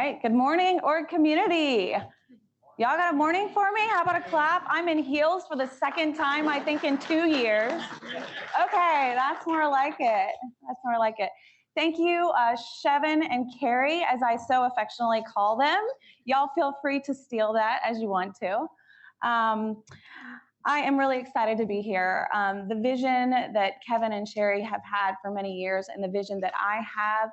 right, good morning, org community. Y'all got a morning for me? How about a clap? I'm in heels for the second time, I think, in 2 years. Okay, that's more like it. That's more like it. Thank you, Shevin and Carrie, as I so affectionately call them. Y'all feel free to steal that as you want to. I am really excited to be here. The vision that Kevin and Sherry have had for many years and the vision that I have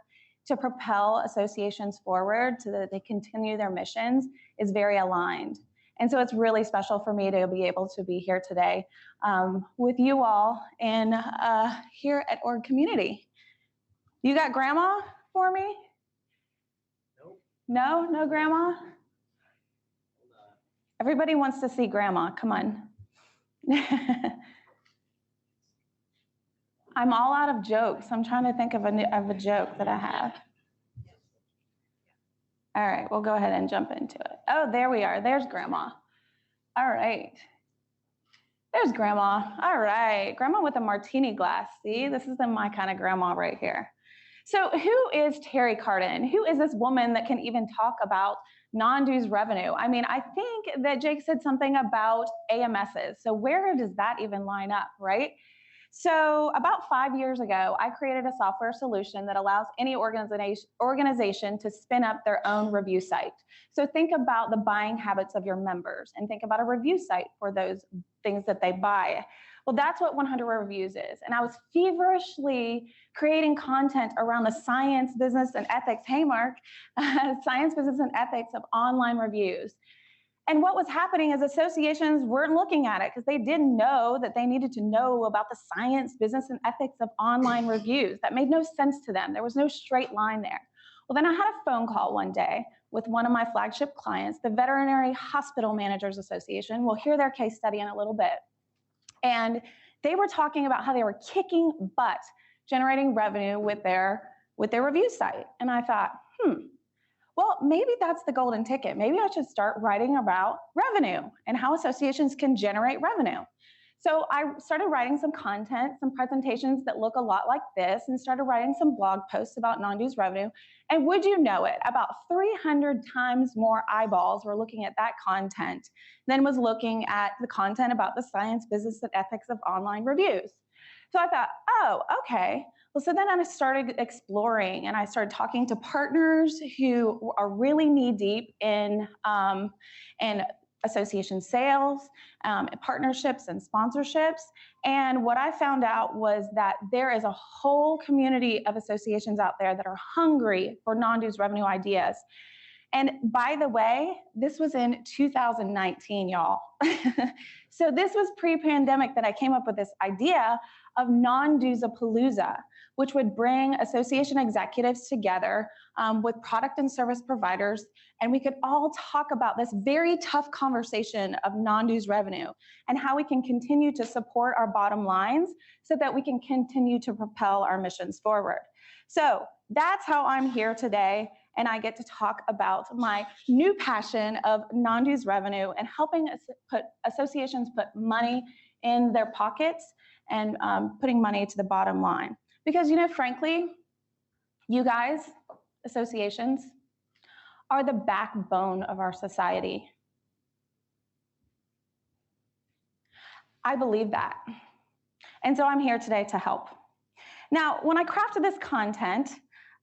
to propel associations forward so that they continue their missions is very aligned. And so it's really special for me to be able to be here today with you all and here at Org Community. You got grandma for me? Nope. No grandma? Everybody wants to see grandma, come on. I'm all out of jokes. I'm trying to think of a joke that I have. All right, we'll go ahead and jump into it. Oh, there we are. There's grandma. All right. There's grandma. All right. Grandma with a martini glass. See, this is my kind of grandma right here. So who is Teri Carden? Who is this woman that can even talk about non-dues revenue? I mean, I think that Jake said something about AMSs. So where does that even line up, right? So about 5 years ago, I created a software solution that allows any organization to spin up their own review site. So think about the buying habits of your members and think about a review site for those things that they buy. Well, that's what 100 Reviews is. And I was feverishly creating content around the science, business, and ethics, hey Mark, science, business, and ethics of online reviews. And what was happening is associations weren't looking at it because they didn't know that they needed to know about the science, business, and ethics of online reviews. That made no sense to them. There was no straight line there. Well, then I had a phone call one day with one of my flagship clients, the Veterinary Hospital Managers Association. We'll hear their case study in a little bit. And they were talking about how they were kicking butt generating revenue with their review site. And I thought, well, maybe that's the golden ticket. Maybe I should start writing about revenue and how associations can generate revenue. So I started writing some content, some presentations that look a lot like this, and started writing some blog posts about non-dues revenue. And would you know it, about 300 times more eyeballs were looking at that content than was looking at the content about the science, business, and ethics of online reviews. So I thought, oh, okay. Well, so then I started exploring and I started talking to partners who are really knee-deep in association sales, partnerships, and sponsorships. And what I found out was that there is a whole community of associations out there that are hungry for non-dues revenue ideas. And by the way, this was in 2019, y'all. So this was pre-pandemic that I came up with this idea of non-dues-a-palooza, which would bring association executives together with product and service providers, and we could all talk about this very tough conversation of non-dues revenue and how we can continue to support our bottom lines so that we can continue to propel our missions forward. So that's how I'm here today, and I get to talk about my new passion of non-dues revenue and helping associations put money in their pockets and putting money to the bottom line. Because, you know, frankly, you guys, associations, are the backbone of our society. I believe that. And so I'm here today to help. Now, when I crafted this content,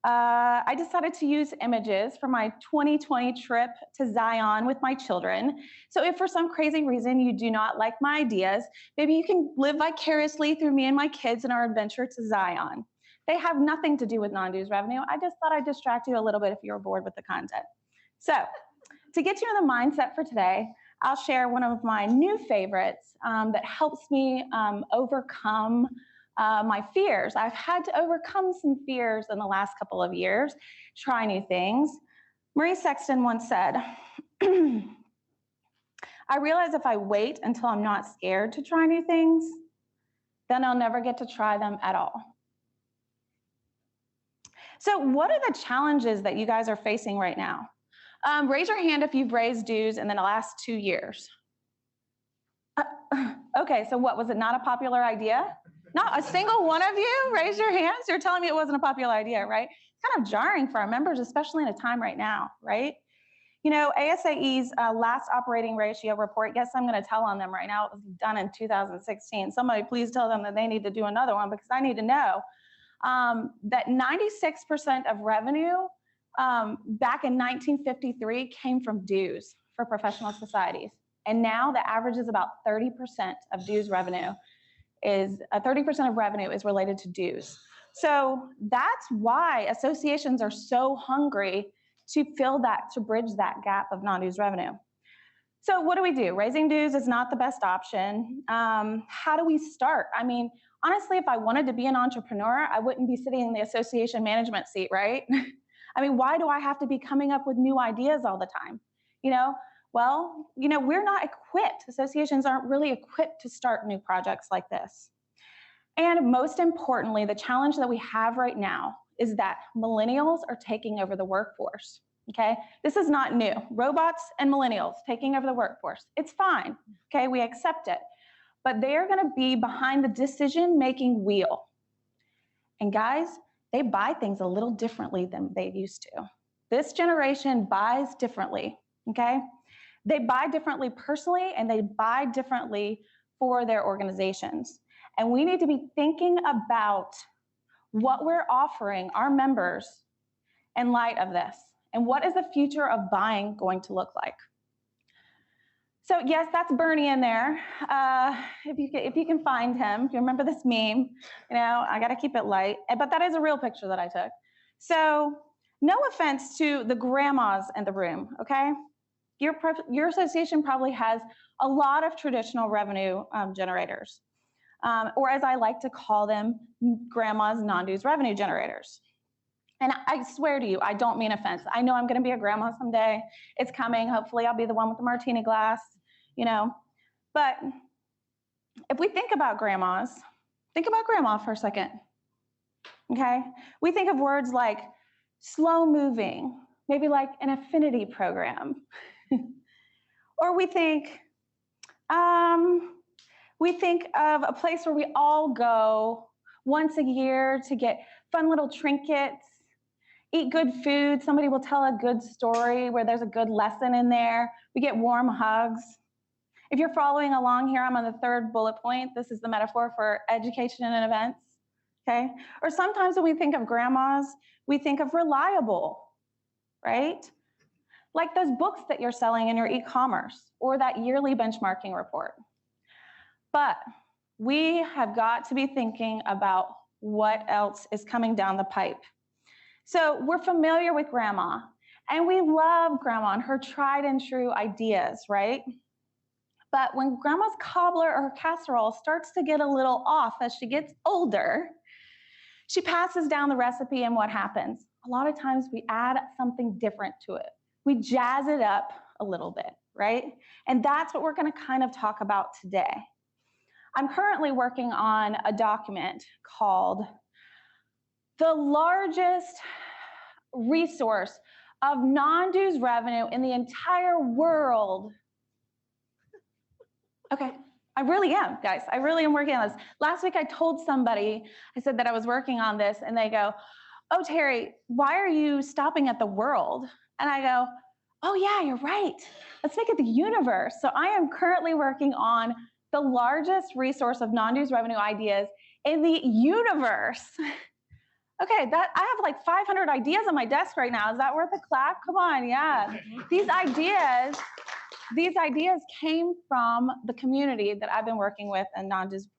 I decided to use images from my 2020 trip to Zion with my children. So if for some crazy reason you do not like my ideas, maybe you can live vicariously through me and my kids in our adventure to Zion. They have nothing to do with non-dues revenue. I just thought I'd distract you a little bit if you're bored with the content. So to get you in the mindset for today, I'll share one of my new favorites that helps me overcome my fears. I've had to overcome some fears in the last couple of years, try new things. Marie Sexton once said, I realize if I wait until I'm not scared to try new things, then I'll never get to try them at all. So what are the challenges that you guys are facing right now? Raise your hand if you've raised dues in the last 2 years. Okay, so what, was it not a popular idea? Not a single one of you raised your hands? You're telling me it wasn't a popular idea, right? It's kind of jarring for our members, especially in a time right now, right? You know, ASAE's last operating ratio report, guess I'm going to tell on them right now. It was done in 2016. Somebody please tell them that they need to do another one because I need to know that 96% of revenue back in 1953 came from dues for professional societies. And now the average is about 30% of dues revenue is 30% of revenue is related to dues. So that's why associations are so hungry to fill that, to bridge that gap of non-dues revenue. So what do? Raising dues is not the best option. How do we start? I mean, honestly, if I wanted to be an entrepreneur, I wouldn't be sitting in the association management seat, right? I mean, why do I have to be coming up with new ideas all the time? You know, well, you know, we're not equipped. Associations aren't really equipped to start new projects like this. And most importantly, the challenge that we have right now is that millennials are taking over the workforce, okay? This is not new. Robots and millennials taking over the workforce. It's fine, okay? We accept it. But they're gonna be behind the decision-making wheel. And guys, they buy things a little differently than they used to. This generation buys differently, okay? They buy differently personally, and they buy differently for their organizations. And we need to be thinking about what we're offering our members in light of this, and what is the future of buying going to look like. So yes, that's Bernie in there. If you can find him, if you remember this meme, you know, I gotta keep it light, but that is a real picture that I took. So no offense to the grandmas in the room, okay? Your association probably has a lot of traditional revenue generators. Or as I like to call them, grandma's non-dues revenue generators. And I swear to you, I don't mean offense. I know I'm gonna be a grandma someday. It's coming. Hopefully I'll be the one with the martini glass, you know. But if we think about grandmas, think about grandma for a second, okay? We think of words like slow moving, maybe like an affinity program. Or we think of a place where we all go once a year to get fun little trinkets, eat good food. Somebody will tell a good story where there's a good lesson in there. We get warm hugs. If you're following along here, I'm on the third bullet point. This is the metaphor for education and events, okay? Or sometimes when we think of grandmas, we think of reliable, right? Like those books that you're selling in your e-commerce or that yearly benchmarking report. But we have got to be thinking about what else is coming down the pipe. So we're familiar with grandma, and we love grandma and her tried and true ideas, right? But when grandma's cobbler or her casserole starts to get a little off as she gets older, she passes down the recipe, and what happens? A lot of times we add something different to it. We jazz it up a little bit, right? And that's what we're gonna kind of talk about today. I'm currently working on a document called the largest resource of non-dues revenue in the entire world. Okay, I really am, guys. I really am working on this. Last week I told somebody, I said that I was working on this, and they go, oh, Teri, why are you stopping at the world? And I go, oh yeah, you're right. Let's make it the universe. So I am currently working on the largest resource of non-dues revenue ideas in the universe. Okay, I have like 500 ideas on my desk right now. Is that worth a clap? Come on, yeah. These ideas came from the community that I've been working with and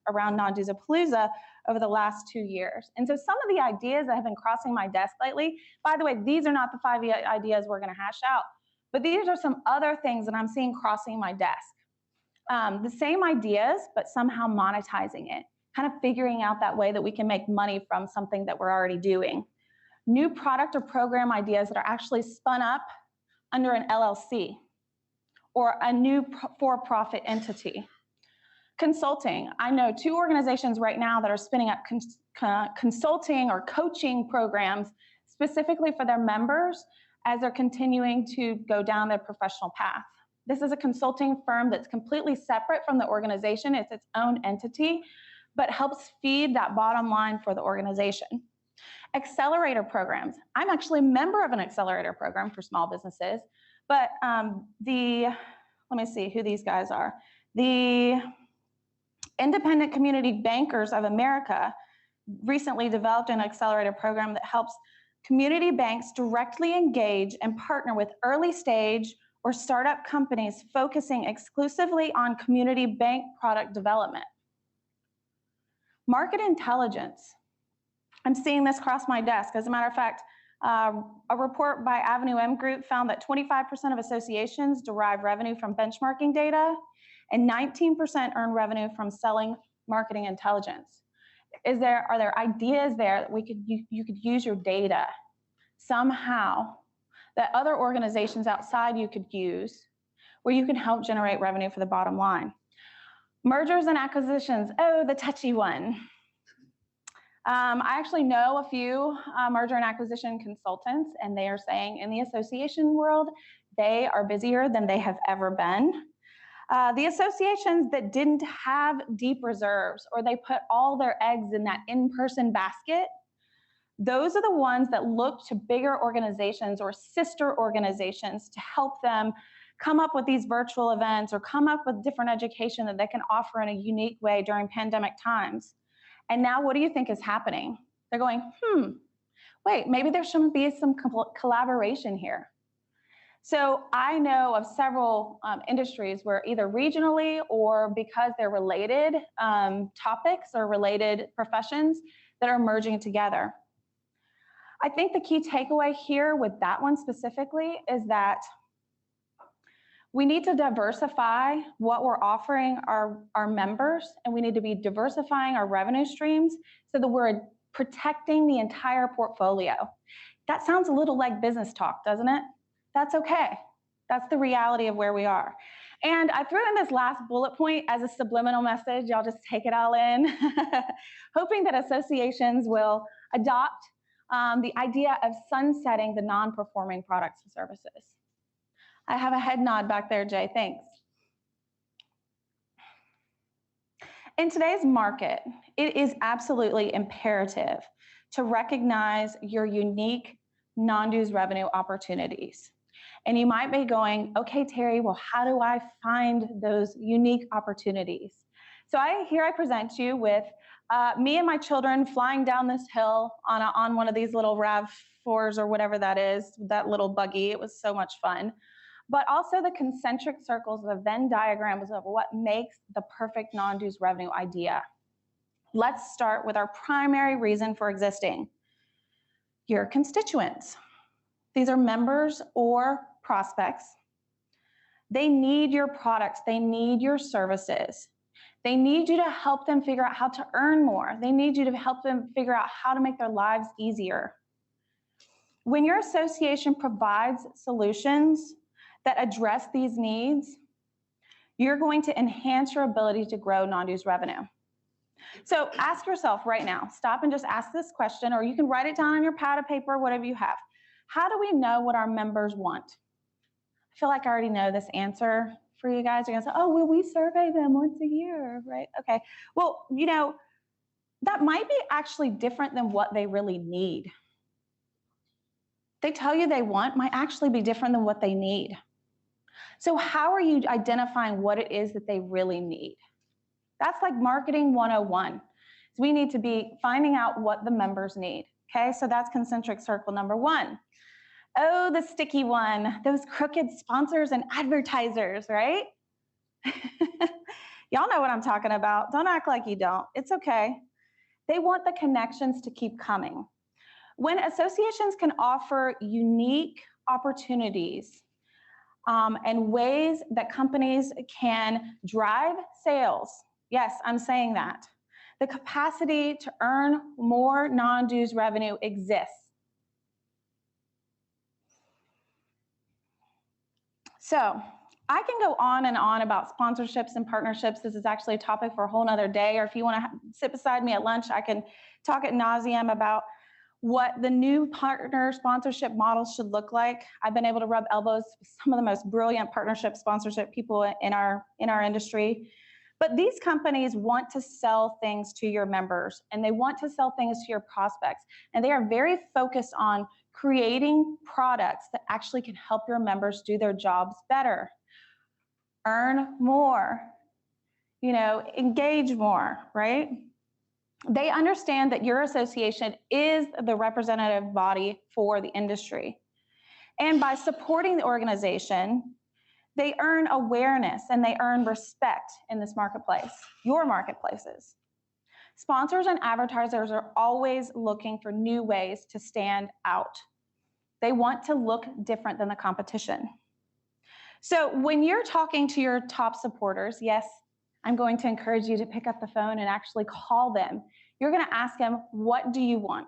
around Non-Dues-a-Palooza over the last 2 years. And so some of the ideas that have been crossing my desk lately, by the way, these are not the 5 ideas we're gonna hash out, but these are some other things that I'm seeing crossing my desk. The same ideas, but somehow monetizing it, kind of figuring out that way that we can make money from something that we're already doing. New product or program ideas that are actually spun up under an LLC or a new for-profit entity. Consulting. I know 2 organizations right now that are spinning up consulting or coaching programs specifically for their members as they're continuing to go down their professional path. This is a consulting firm that's completely separate from the organization. It's its own entity, but helps feed that bottom line for the organization. Accelerator programs. I'm actually a member of an accelerator program for small businesses, but let me see who these guys are. The Independent Community Bankers of America recently developed an accelerator program that helps community banks directly engage and partner with early stage or startup companies focusing exclusively on community bank product development. Market intelligence. I'm seeing this cross my desk. As a matter of fact, a report by Avenue M Group found that 25% of associations derive revenue from benchmarking data, and 19% earn revenue from selling marketing intelligence. Are there ideas there that you could use your data somehow that other organizations outside you could use where you can help generate revenue for the bottom line? Mergers and acquisitions. Oh, the touchy one. I actually know a few merger and acquisition consultants, and they are saying in the association world, they are busier than they have ever been. The associations that didn't have deep reserves, or they put all their eggs in that in-person basket, those are the ones that look to bigger organizations or sister organizations to help them come up with these virtual events or come up with different education that they can offer in a unique way during pandemic times. And now what do you think is happening? They're going, wait, maybe there should be some collaboration here. So I know of several industries where either regionally or because they're related topics or related professions that are merging together. I think the key takeaway here with that one specifically is that we need to diversify what we're offering our members, and we need to be diversifying our revenue streams so that we're protecting the entire portfolio. That sounds a little like business talk, doesn't it? That's okay. That's the reality of where we are. And I threw in this last bullet point as a subliminal message. Y'all just take it all in, hoping that associations will adopt the idea of sunsetting the non-performing products and services. I have a head nod back there, Jay, thanks. In today's market, it is absolutely imperative to recognize your unique non-dues revenue opportunities. And you might be going, okay, Teri, well, how do I find those unique opportunities? So here I present you with me and my children flying down this hill on one of these little RAV4s or whatever that is, that little buggy. It was so much fun. But also the concentric circles, the Venn diagrams of what makes the perfect non-dues revenue idea. Let's start with our primary reason for existing. Your constituents. These are members or prospects. They need your products. They need your services. They need you to help them figure out how to earn more. They need you to help them figure out how to make their lives easier. When your association provides solutions that address these needs, you're going to enhance your ability to grow non-dues revenue. So ask yourself right now, stop and just ask this question, or you can write it down on your pad of paper, whatever you have. How do we know what our members want? I feel like I already know this answer for you guys. You're gonna say, oh, well, we survey them once a year, right? Okay, well, you know, that might be actually different than what they really need. They tell you they want might actually be different than what they need. So how are you identifying what it is that they really need? That's like marketing 101. So we need to be finding out what the members need. Okay, so that's concentric circle number one. Oh, the sticky one, those crooked sponsors and advertisers, right? Y'all know what I'm talking about. Don't act like you don't. It's okay. They want the connections to keep coming. When associations can offer unique opportunities and ways that companies can drive sales, yes, I'm saying that, the capacity to earn more non-dues revenue exists. So I can go on and on about sponsorships and partnerships. This is actually a topic for a whole nother day, or if you want to sit beside me at lunch, I can talk ad nauseum about what the new partner sponsorship models should look like. I've been able to rub elbows with some of the most brilliant partnership sponsorship people in our industry. But these companies want to sell things to your members, and they want to sell things to your prospects. And they are very focused on creating products that actually can help your members do their jobs better, earn more, engage more, right? They understand that your association is the representative body for the industry. And by supporting the organization, they earn awareness and they earn respect in this marketplace, your marketplaces. Sponsors and advertisers are always looking for new ways to stand out. They want to look different than the competition. So when you're talking to your top supporters, yes, I'm going to encourage you to pick up the phone and actually call them. You're going to ask them, what do you want?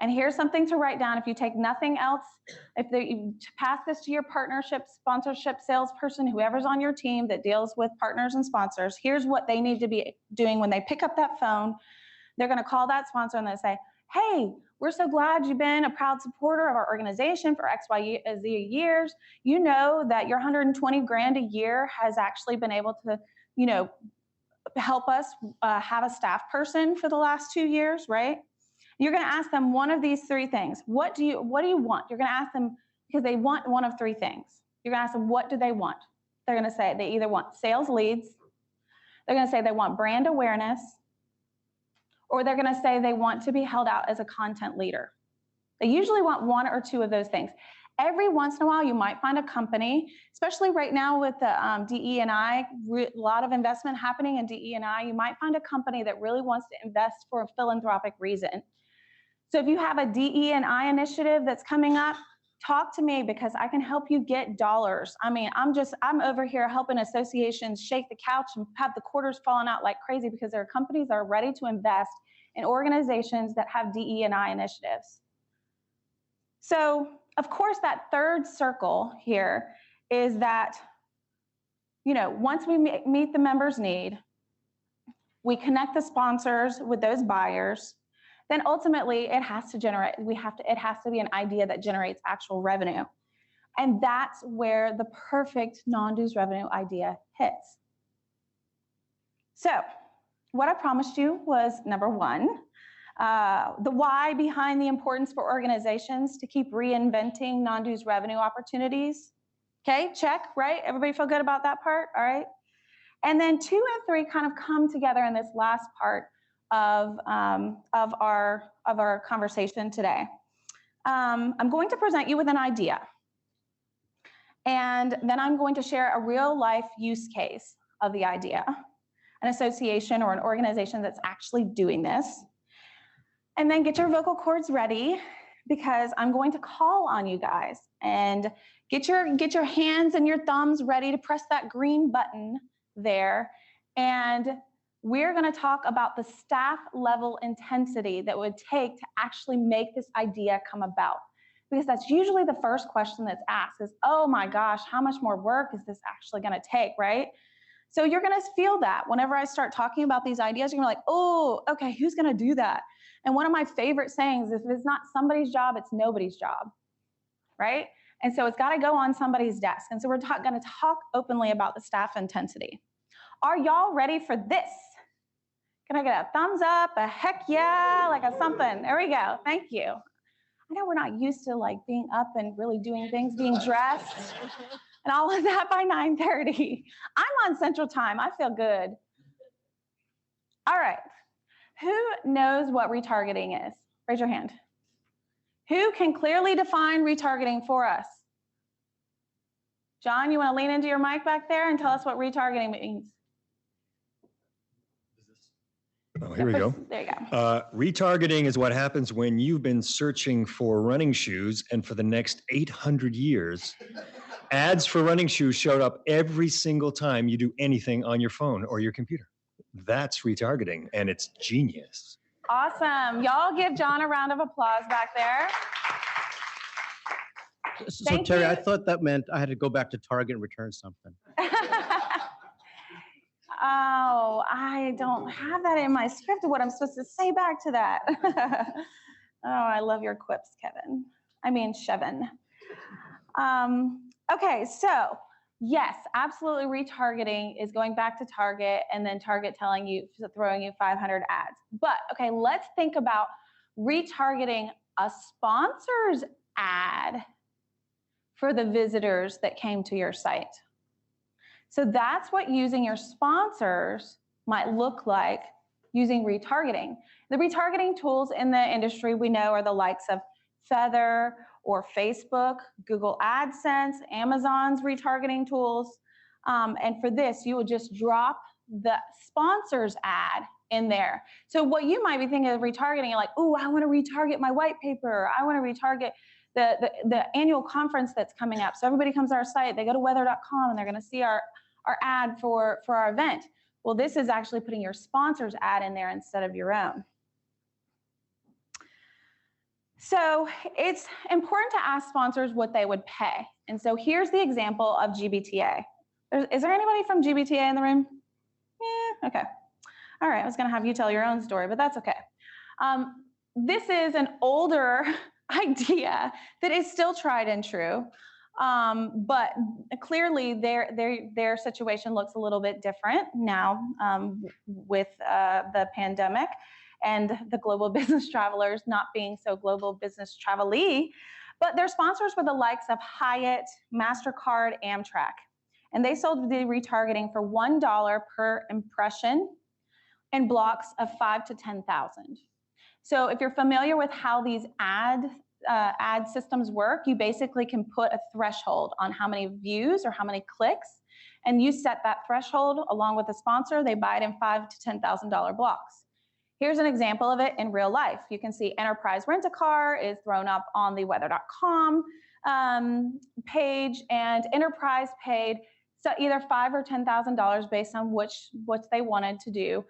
And here's something to write down if you take nothing else. If you pass this to your partnership, sponsorship, salesperson, whoever's on your team that deals with partners and sponsors, here's what they need to be doing when they pick up that phone. They're going to call that sponsor and they say, hey, we're so glad you've been a proud supporter of our organization for X, Y, Z years. You know that your 120 grand a year has actually been able to, help us have a staff person for the last 2 years, right? You're going to ask them one of these three things. What do you want? You're going to ask them because they want one of three things. You're going to ask them, what do they want? They're going to say they either want sales leads, they're going to say they want brand awareness, or they're going to say they want to be held out as a content leader. They usually want one or two of those things. Every once in a while, you might find a company, especially right now with the DE&I, a lot of investment happening in DE&I, you might find a company that really wants to invest for a philanthropic reason. So if you have a DE&I initiative that's coming up, talk to me because I can help you get dollars. I mean, I'm over here helping associations shake the couch and have the quarters falling out like crazy because there are companies that are ready to invest in organizations that have DE&I initiatives. So, of course, that third circle here is that, once we meet the member's need, we connect the sponsors with those buyers, then ultimately it has to be an idea that generates actual revenue. And that's where the perfect non-dues revenue idea hits. So what I promised you was number one, the why behind the importance for organizations to keep reinventing non-dues revenue opportunities. Okay, check, right? Everybody feel good about that part? All right. And then 2 and 3 kind of come together in this last part of our conversation today. I'm going to present you with an idea. And then I'm going to share a real life use case of the idea, an association or an organization that's actually doing this. And then get your vocal cords ready because I'm going to call on you guys and get your hands and your thumbs ready to press that green button there. And we're going to talk about the staff level intensity that would take to actually make this idea come about. Because that's usually the first question that's asked is, oh my gosh, how much more work is this actually going to take, right? So you're going to feel that whenever I start talking about these ideas, you're going to be like, oh, okay, who's going to do that? And one of my favorite sayings is, if it's not somebody's job, it's nobody's job, right? And so it's got to go on somebody's desk. And so we're going to talk openly about the staff intensity. Are y'all ready for this? Can I get a thumbs up, a heck yeah, like a something? There we go. Thank you. I know we're not used to like being up and really doing things, being dressed and all of that by 9:30. I'm on Central Time. I feel good. All right. Who knows what retargeting is? Raise your hand. Who can clearly define retargeting for us? John, you want to lean into your mic back there and tell us what retargeting means? Oh, here we go. There you go. Retargeting is what happens when you've been searching for running shoes, and for the next 800 years, ads for running shoes showed up every single time you do anything on your phone or your computer. That's retargeting, and it's genius. Awesome. Y'all give John a round of applause back there. So Thank Terry, you. I thought that meant I had to go back to Target and return something. Oh, I don't have that in my script of what I'm supposed to say back to that. Oh, I love your quips, Shevin. Okay, so Yes, absolutely. Retargeting is going back to Target and then Target throwing you 500 ads. But okay, let's think about retargeting a sponsor's ad for the visitors that came to your site. So that's what using your sponsors might look like using retargeting. The retargeting tools in the industry we know are the likes of Feather or Facebook, Google AdSense, Amazon's retargeting tools. And for this, you would just drop the sponsor's ad in there. So what you might be thinking of retargeting, you're like, oh, I want to retarget my white paper. I want to retarget the annual conference that's coming up. So everybody comes to our site, they go to weather.com and they're going to see our ad for our event. Well, this is actually putting your sponsor's ad in there instead of your own. So it's important to ask sponsors what they would pay. And so here's the example of GBTA. Is there anybody from GBTA in the room? Yeah, okay. All right, I was gonna have you tell your own story, but that's okay. This is an older idea that is still tried and true, but clearly their situation looks a little bit different now with the pandemic and the global business travelers not being so global business travel-y, but their sponsors were the likes of Hyatt, MasterCard, Amtrak, and they sold the retargeting for $1 per impression in blocks of 5 to 10,000. So if you're familiar with how these ad systems work, you basically can put a threshold on how many views or how many clicks, and you set that threshold along with the sponsor. They buy it in $5,000 to $10,000 blocks. Here's an example of it in real life. You can see Enterprise Rent-A-Car is thrown up on the weather.com page, and Enterprise paid either $5,000 or $10,000 based on what they wanted to do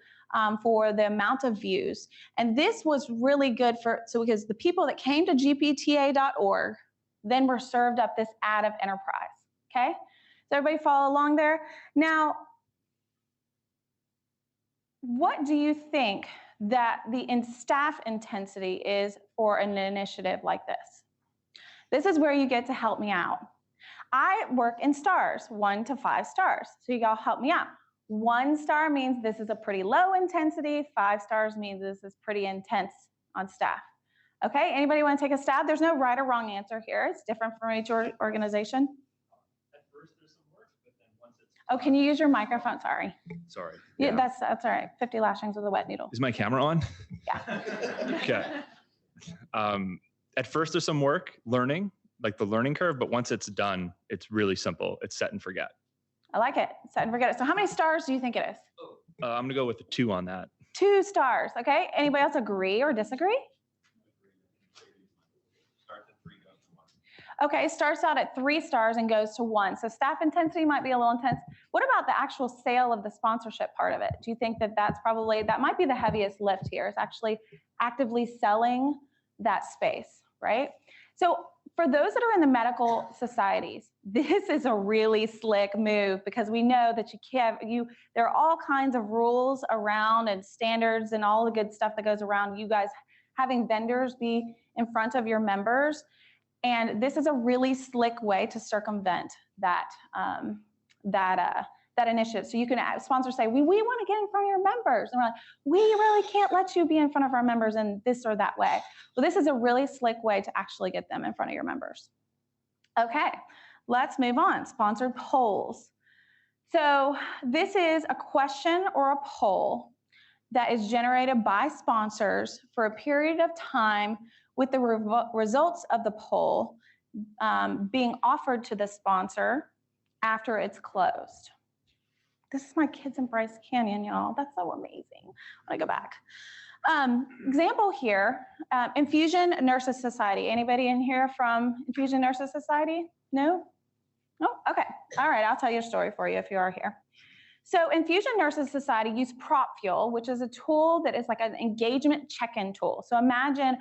for the amount of views. And this was really good because the people that came to gpta.org then were served up this ad of Enterprise, okay? Does everybody follow along there? Now, what do you think that the staff intensity is for an initiative like this? This is where you get to help me out. I work in stars, 1 to 5 stars. So y'all help me out. 1 star means this is a pretty low intensity. 5 stars means this is pretty intense on staff. Okay, anybody want to take a stab? There's no right or wrong answer here. It's different from each organization. At first there's some work, but then once it's Oh, can you use your microphone? Sorry. Sorry. Yeah, that's all right. 50 lashings with a wet needle. Is my camera on? Yeah. Okay. At first there's some work, learning, like the learning curve, but once it's done, it's really simple. It's set and forget. I like it. Set and forget it. So how many stars do you think it is? I'm gonna go with a 2 on that. 2 stars. Okay. Anybody else agree or disagree? Okay, starts out at 3 stars and goes to 1. So staff intensity might be a little intense. What about the actual sale of the sponsorship part of it? Do you think that that might be the heaviest lift here, is actually actively selling that space, right? So for those that are in the medical societies, this is a really slick move, because we know that there are all kinds of rules around and standards and all the good stuff that goes around you guys having vendors be in front of your members. And this is a really slick way to circumvent that initiative. So you can sponsors say, we want to get in front of your members. And we're like, we really can't let you be in front of our members in this or that way. Well, this is a really slick way to actually get them in front of your members. Okay, let's move on. Sponsored polls. So this is a question or a poll that is generated by sponsors for a period of time, with the results of the poll being offered to the sponsor after it's closed. This is my kids in Bryce Canyon, y'all. That's so amazing. I want to go back. Example here, Infusion Nurses Society. Anybody in here from Infusion Nurses Society? No? Oh, okay. All right, I'll tell you a story for you if you are here. So Infusion Nurses Society use Prop Fuel, which is a tool that is like an engagement check-in tool. So imagine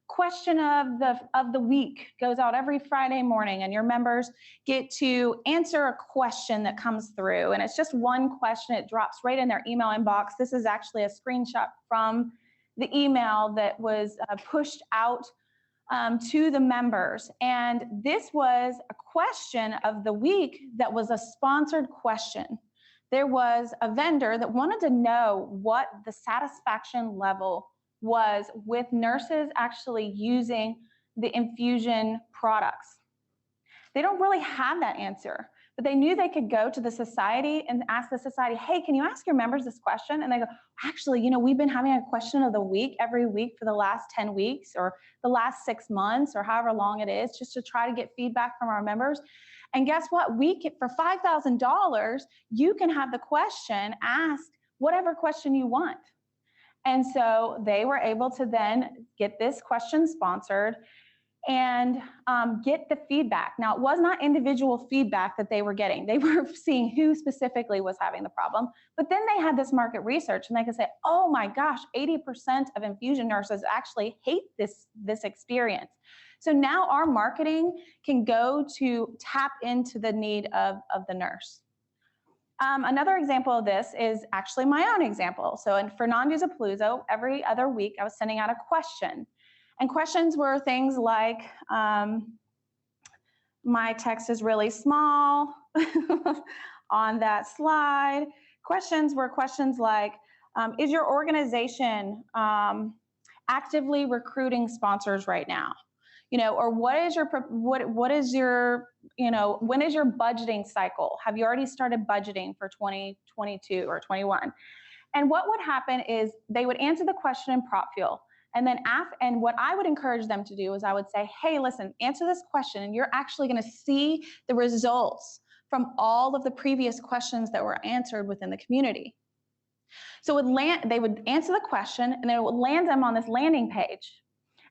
question of the week goes out every Friday morning, and your members get to answer a question that comes through, and it's just one question. It drops right in their email inbox. This is actually a screenshot from the email that was pushed out to the members. And this was a question of the week that was a sponsored question. There was a vendor that wanted to know what the satisfaction level was with nurses actually using the infusion products. They don't really have that answer, but they knew they could go to the society and ask the society, hey, can you ask your members this question? And they go, actually, you know, we've been having a question of the week every week for the last 10 weeks or the last 6 months or however long it is, just to try to get feedback from our members. And guess what? For $5,000, you can have the question asked whatever question you want. And so they were able to then get this question sponsored and get the feedback. Now, it was not individual feedback that they were getting. They were seeing who specifically was having the problem. But then they had this market research, and they could say, oh my gosh, 80% of infusion nurses actually hate this experience. So now our marketing can go to tap into the need of the nurse. Another example of this is actually my own example. So for Non-Duzapalooza, every other week I was sending out a question. And questions were things like, my text is really small on that slide. Questions were questions like, is your organization actively recruiting sponsors right now? You know, or what is your, you know, when is your budgeting cycle? Have you already started budgeting for 2022 or 21? And what would happen is they would answer the question in PropFuel. And then and what I would encourage them to do is I would say, hey, listen, answer this question, and you're actually going to see the results from all of the previous questions that were answered within the community. So they would answer the question, and then it would land them on this landing page.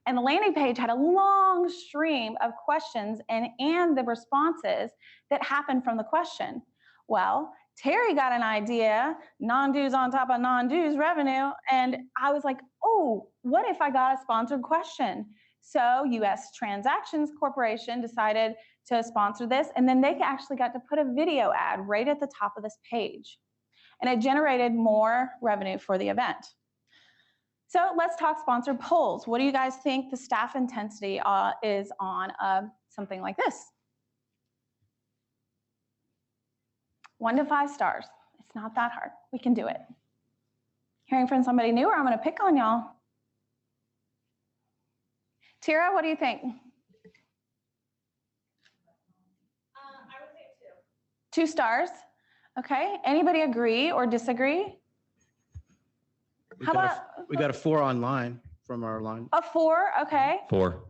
And the landing page had a long stream of questions and the responses that happened from the question. Well, Teri got an idea, non-dues on top of non-dues revenue, and I was like, oh, what if I got a sponsored question? So US Transactions Corporation decided to sponsor this, and then they actually got to put a video ad right at the top of this page. And it generated more revenue for the event. So let's talk sponsored polls. What do you guys think the staff intensity is on something like this? 1 to 5 stars. It's not that hard. We can do it. Hearing from somebody new, or I'm going to pick on y'all. Tira, what do you think? I would say 2 stars. Okay. Anybody agree or disagree? We got a 4 online from our line. A 4? Okay. 4.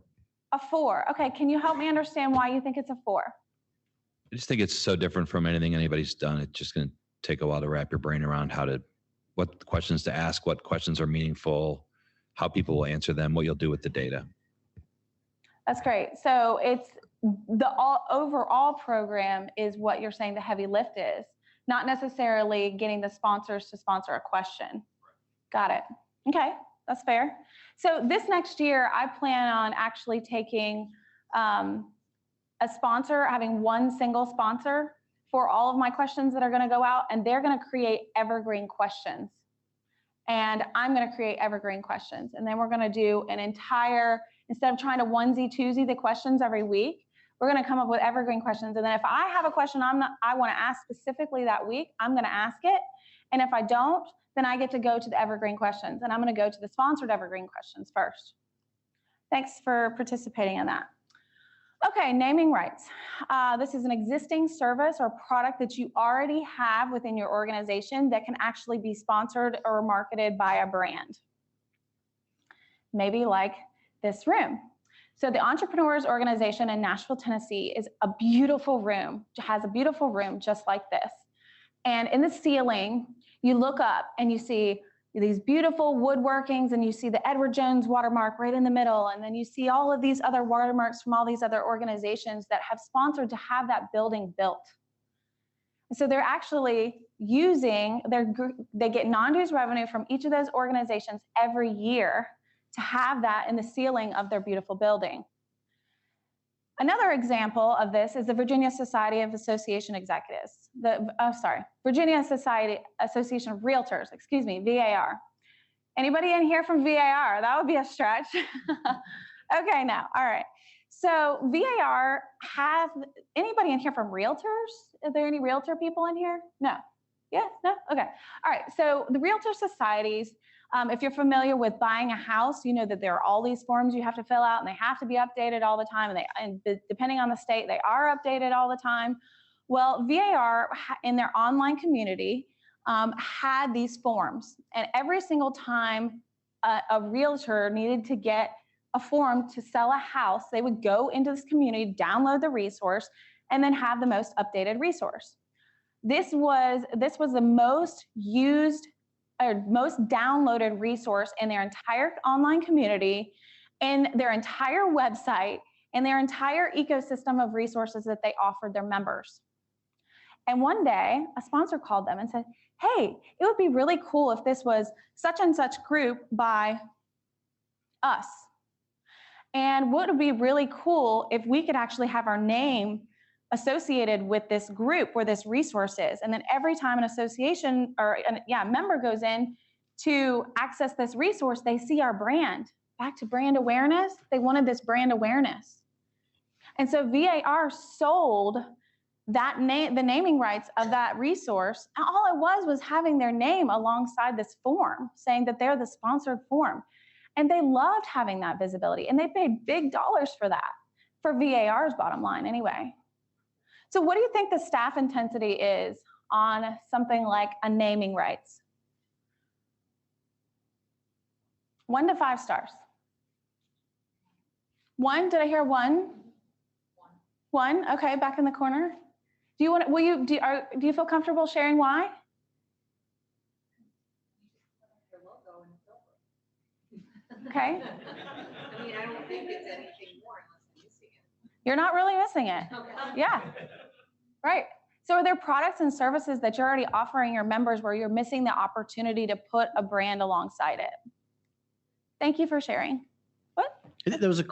A 4. Okay. Can you help me understand why you think it's a 4? I just think it's so different from anything anybody's done. It's just going to take a while to wrap your brain around what questions to ask, what questions are meaningful, how people will answer them, what you'll do with the data. That's great. So it's the overall program is what you're saying the heavy lift is, not necessarily getting the sponsors to sponsor a question. Got it. Okay, that's fair. So this next year, I plan on actually taking a sponsor, having one single sponsor for all of my questions that are going to go out, and they're going to create evergreen questions. And I'm going to create evergreen questions. And then we're going to do an entire, instead of trying to onesie-twosie the questions every week, we're going to come up with evergreen questions. And then if I have a question I want to ask specifically that week, I'm going to ask it. And if I don't, then I get to go to the evergreen questions. And I'm going to go to the sponsored evergreen questions first. Thanks for participating in that. Okay, naming rights. This is an existing service or product that you already have within your organization that can actually be sponsored or marketed by a brand. Maybe like this room. So the Entrepreneurs Organization in Nashville, Tennessee is a beautiful room, has a beautiful room just like this. And in the ceiling, you look up and you see these beautiful woodworkings, and you see the Edward Jones watermark right in the middle. And then you see all of these other watermarks from all these other organizations that have sponsored to have that building built. And so they're actually using, they get non-dues revenue from each of those organizations every year to have that in the ceiling of their beautiful building. Another example of this is the Virginia Society of Association Executives. Virginia Society Association of Realtors, VAR. Anybody in here from VAR? That would be a stretch. Okay, now, all right. So VAR have anybody in here from realtors? Are there any realtor people in here? No. Yeah, no? Okay. All right. So the realtor societies, if you're familiar with buying a house, you know that there are all these forms you have to fill out and they have to be updated all the time. And depending on the state, they are updated all the time. Well, VAR in their online community had these forms. And every single time a realtor needed to get a form to sell a house, they would go into this community, download the resource, and then have the most updated resource. This was the most used or most downloaded resource in their entire online community, in their entire website, in their entire ecosystem of resources that they offered their members. And one day, a sponsor called them and said, hey, it would be really cool if this was such and such group by us. And what would be really cool if we could actually have our name associated with this group where this resource is. And then every time an association or a member goes in to access this resource, they see our brand. Back to brand awareness, they wanted this brand awareness. And so VAR sold that the naming rights of that resource. And all it was having their name alongside this form, saying that they're the sponsored form. And they loved having that visibility, and they paid big dollars for that, for VAR's bottom line anyway. So what do you think the staff intensity is on something like a naming rights? 1 to 5 stars. 1, did I hear 1? 1, okay, back in the corner. Do you feel comfortable sharing why? Okay. I mean, I don't think it's anything more unless I'm missing it. You're not really missing it. Okay. Yeah, right. So are there products and services that you're already offering your members where you're missing the opportunity to put a brand alongside it? Thank you for sharing. What? There was a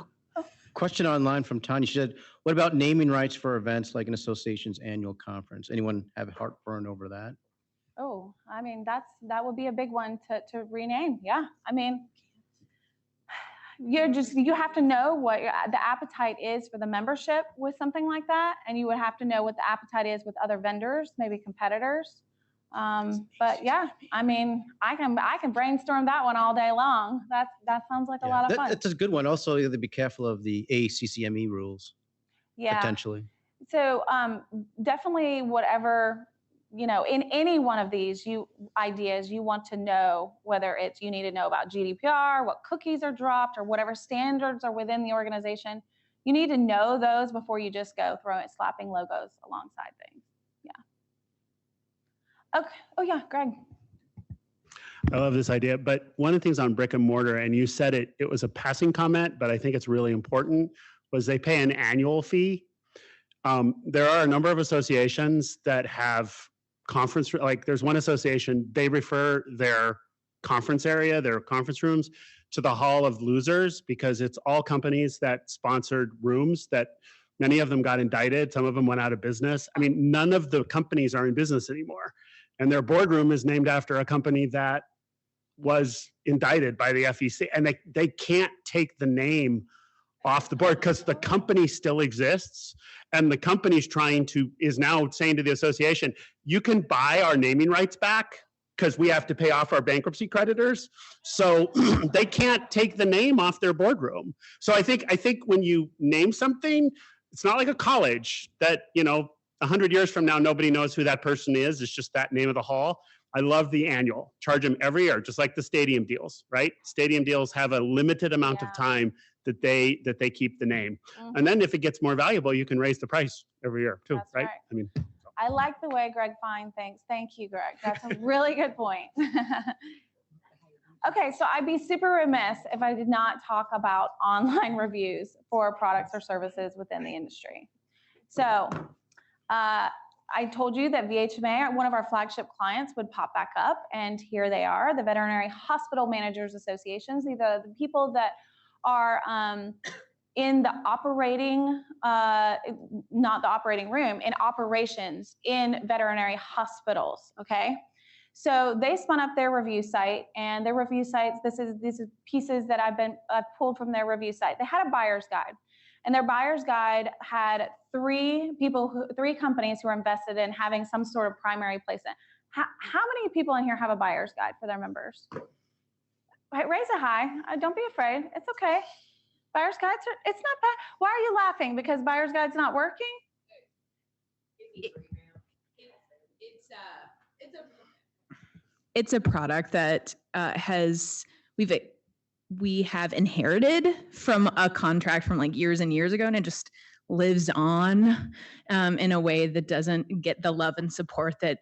question online from Tanya. She said, what about naming rights for events like an association's annual conference? Anyone have heartburn over that? Oh, I mean, that would be a big one to rename. Yeah, I mean, you have to know what the appetite is for the membership with something like that, and you would have to know what the appetite is with other vendors, maybe competitors. But yeah, I mean, I can brainstorm that one all day long. That sounds like a lot of fun. That's a good one. Also, you have to be careful of the ACCME rules. Yeah, potentially. So definitely whatever, in any one of these ideas, you want to know whether it's, you need to know about GDPR, what cookies are dropped, or whatever standards are within the organization. You need to know those before you just go slapping logos alongside things. Yeah. Okay. Oh yeah, Greg. I love this idea, but one of the things on brick and mortar, and you said it was a passing comment, but I think it's really important, was they pay an annual fee. There are a number of associations that have conference, like there's one association, they refer their conference area, their conference rooms, to the Hall of Losers, because it's all companies that sponsored rooms that many of them got indicted. Some of them went out of business. I mean, none of the companies are in business anymore. And their boardroom is named after a company that was indicted by the FEC. And they can't take the name off the board because the company still exists, and the company's is now saying to the association, you can buy our naming rights back because we have to pay off our bankruptcy creditors. So they can't take the name off their boardroom. So I think when you name something, it's not like a college that, 100 years from now, nobody knows who that person is. It's just that name of the hall. I love the annual. Charge them every year, just like the stadium deals, right? Stadium deals have a limited amount of time that they keep the name. Mm-hmm. And then if it gets more valuable, you can raise the price every year too, right? I mean, I like the way Greg Fine thinks. Thank you, Greg. That's a really good point. Okay, so I'd be super remiss if I did not talk about online reviews for products or services within the industry. So I told you that VHMA, one of our flagship clients, would pop back up, and here they are, the Veterinary Hospital Managers Associations. These are the people that are in the operating, not the operating room, in operations in veterinary hospitals, okay? So they spun up their review site, and their review sites, these are pieces that I've pulled from their review site. They had a buyer's guide, and their buyer's guide had three companies who are invested in having some sort of primary placement. How many people in here have a buyer's guide for their members? Raise a high. Don't be afraid. It's okay. Buyer's guides it's not bad. Why are you laughing? Because buyer's guide's not working? It's a product that we have inherited from a contract from like years and years ago, and it just lives on in a way that doesn't get the love and support that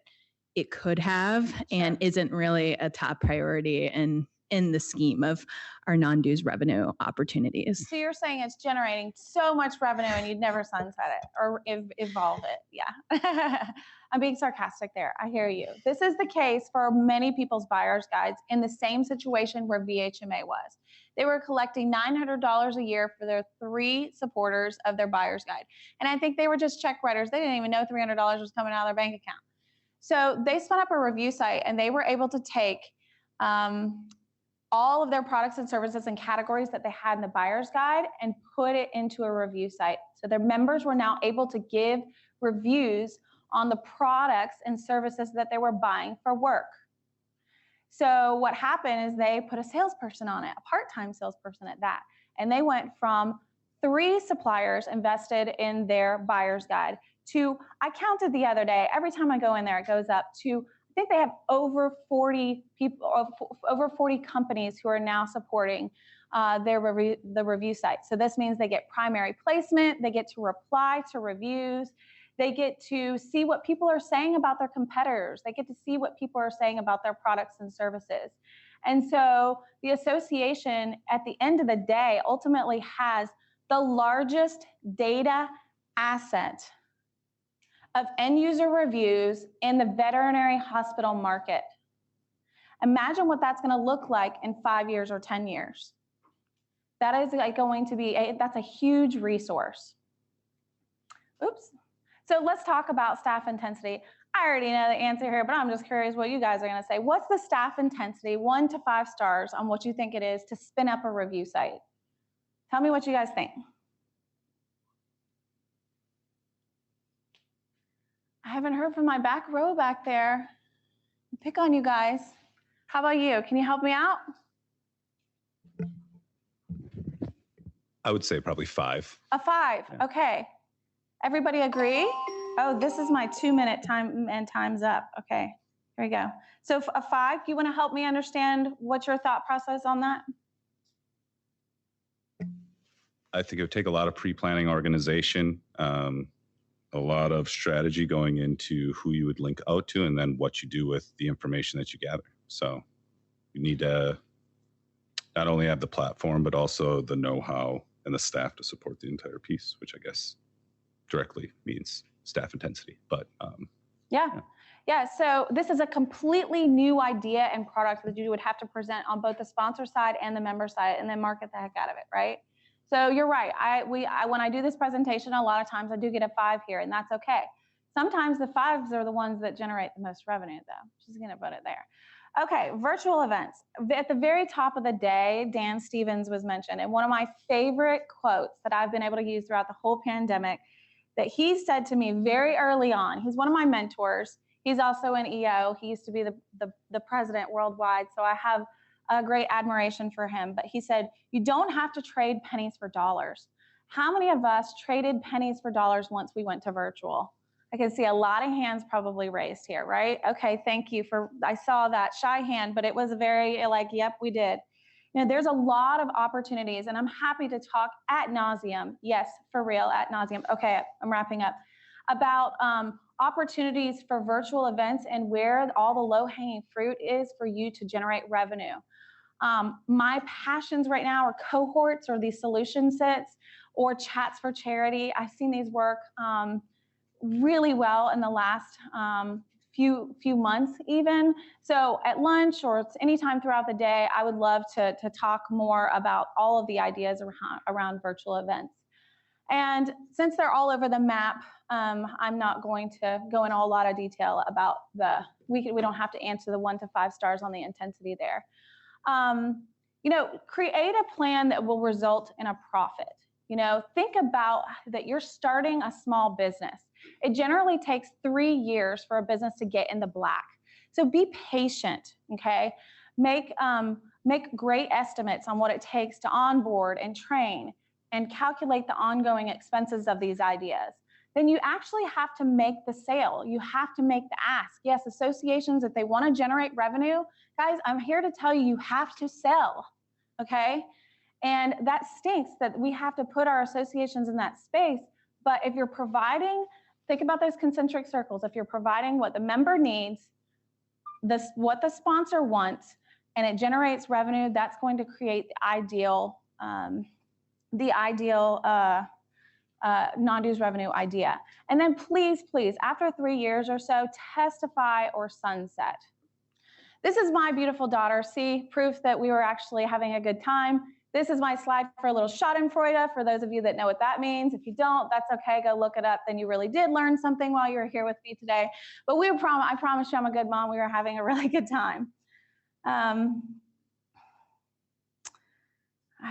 it could have, and isn't really a top priority in the scheme of our non-dues revenue opportunities. So you're saying it's generating so much revenue and you'd never sunset it or evolve it. Yeah. I'm being sarcastic there. I hear you. This is the case for many people's buyer's guides in the same situation where VHMA was. They were collecting $900 a year for their 3 supporters of their buyer's guide. And I think they were just check writers. They didn't even know $300 was coming out of their bank account. So they spun up a review site, and they were able to take all of their products and services and categories that they had in the buyer's guide and put it into a review site. So their members were now able to give reviews on the products and services that they were buying for work. So what happened is they put a salesperson on it, a part-time salesperson at that. And they went from 3 suppliers invested in their buyer's guide to, I counted the other day, every time I go in there, it goes up to, I think they have over 40 people, over 40 companies who are now supporting the review site. So this means they get primary placement, they get to reply to reviews, they get to see what people are saying about their competitors, they get to see what people are saying about their products and services. And so the association, at the end of the day, ultimately has the largest data asset of end user reviews in the veterinary hospital market. Imagine what that's going to look like in 5 years or 10 years. That is like going to be, that's a huge resource. Oops. So let's talk about staff intensity. I already know the answer here, but I'm just curious what you guys are going to say. What's the staff intensity, 1 to 5 stars, on what you think it is to spin up a review site? Tell me what you guys think. I haven't heard from my back row back there. Pick on you guys. How about you? Can you help me out? I would say probably 5. A 5. Yeah. Okay. Everybody agree? Oh, this is my 2-minute time, and time's up. Okay, here we go. So a 5, you want to help me understand what's your thought process on that? I think it would take a lot of pre-planning organization, a lot of strategy going into who you would link out to, and then what you do with the information that you gather. So you need to not only have the platform, but also the know-how and the staff to support the entire piece, which I guess directly means staff intensity. But yeah. So this is a completely new idea and product that you would have to present on both the sponsor side and the member side, and then market the heck out of it, right? So you're right. When I do this presentation, a lot of times I do get a 5 here, and that's okay. Sometimes the 5s are the ones that generate the most revenue, though. Just gonna put it there. Okay, virtual events. At the very top of the day, Dan Stevens was mentioned, and one of my favorite quotes that I've been able to use throughout the whole pandemic that he said to me very early on. He's one of my mentors. He's also an EO. He used to be the president worldwide, so I have a great admiration for him. But he said, you don't have to trade pennies for dollars. How many of us traded pennies for dollars once we went to virtual? I can see a lot of hands probably raised here, right? Okay, thank you I saw that shy hand, but it was very like, yep, we did. You know, there's a lot of opportunities, and I'm happy to talk ad nauseum. Yes, for real, ad nauseum. Okay, I'm wrapping up. About opportunities for virtual events and where all the low-hanging fruit is for you to generate revenue. My passions right now are cohorts or these solution sets or chats for charity. I've seen these work really well in the last few months even. So at lunch or anytime throughout the day, I would love to talk more about all of the ideas around virtual events. And since they're all over the map, I'm not going to go into a lot of detail about we don't have to answer the 1 to 5 stars on the intensity there. Create a plan that will result in a profit. Think about that you're starting a small business. It generally takes 3 years for a business to get in the black. So be patient, okay? Make great estimates on what it takes to onboard and train and calculate the ongoing expenses of these ideas. Then you actually have to make the sale. You have to make the ask. Yes, associations, if they want to generate revenue, guys, I'm here to tell you, you have to sell, okay? And that stinks that we have to put our associations in that space. But if you're providing, think about those concentric circles. If you're providing what the member needs, what the sponsor wants, and it generates revenue, that's going to create the ideal non-dues revenue idea. And then please, after 3 years or so, testify or sunset. This is my beautiful daughter. See, proof that we were actually having a good time. This is my slide for a little schadenfreude, for those of you that know what that means. If you don't, that's okay, go look it up. Then you really did learn something while you were here with me today. But I promise you I'm a good mom. We were having a really good time. I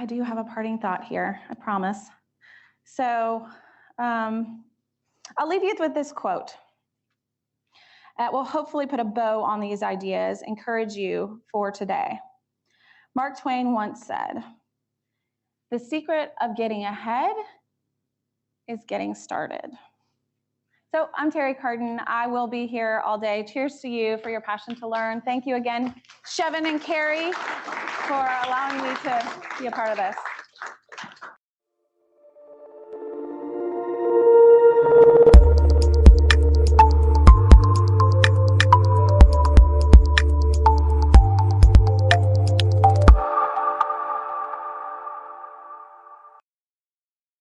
do have a parting thought here, I promise. So I'll leave you with this quote. It will hopefully put a bow on these ideas, encourage you for today. Mark Twain once said, "The secret of getting ahead is getting started." So I'm Teri Carden. I will be here all day. Cheers to you for your passion to learn. Thank you again, Shevin and Carrie, for allowing me to be a part of this.